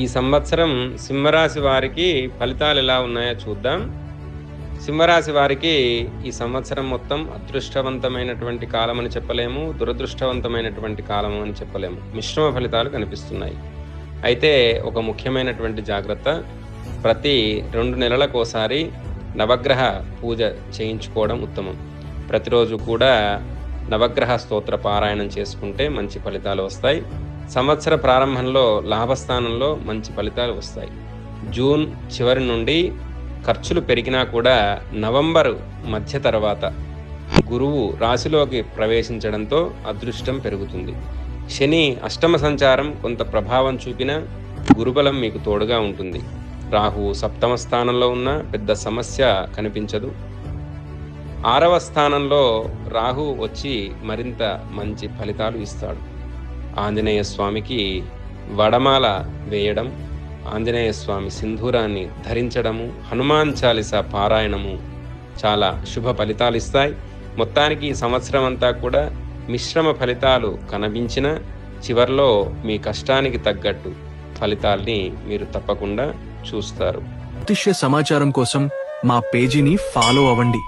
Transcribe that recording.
ఈ సంవత్సరం సింహరాశి వారికి ఫలితాలు ఎలా ఉన్నాయో చూద్దాం. సింహరాశి వారికి ఈ సంవత్సరం మొత్తం అదృష్టవంతమైనటువంటి కాలం అని చెప్పలేము, దురదృష్టవంతమైనటువంటి కాలం అని చెప్పలేము. మిశ్రమ ఫలితాలు కనిపిస్తున్నాయి. అయితే ఒక ముఖ్యమైనటువంటి జాగ్రత్త, ప్రతి 2 నెలలకోసారి నవగ్రహ పూజ చేయించుకోవడం ఉత్తమం. ప్రతిరోజు కూడా నవగ్రహ స్తోత్ర పారాయణం చేసుకుంటే మంచి ఫలితాలు వస్తాయి. సంవత్సర ప్రారంభంలో లాభస్థానంలో మంచి ఫలితాలు వస్తాయి. జూన్ చివరి నుండి ఖర్చులు పెరిగినా కూడా నవంబరు మధ్య తర్వాత గురువు రాశిలోకి ప్రవేశించడంతో అదృష్టం పెరుగుతుంది. శని అష్టమ సంచారం కొంత ప్రభావం చూపినా గురుబలం మీకు తోడుగా ఉంటుంది. రాహు సప్తమ స్థానంలో ఉన్న పెద్ద సమస్య కనిపించదు. 6వ స్థానంలో రాహు వచ్చి మరింత మంచి ఫలితాలు ఇస్తాడు. ఆంజనేయ స్వామికి వడమాల వేయడం, ఆంజనేయ స్వామి సింధూరాన్ని ధరించడము, హనుమాన్ చాలీసా పారాయణము చాలా శుభ ఫలితాలు ఇస్తాయి. మొత్తానికి ఈ సంవత్సరం అంతా కూడా మిశ్రమ ఫలితాలు కనిపించిన చివర్లో మీ కష్టానికి తగ్గట్టు ఫలితాల్ని మీరు తప్పకుండా చూస్తారు. జ్యోతిష్య సమాచారం కోసం మా పేజీని ఫాలో అవ్వండి.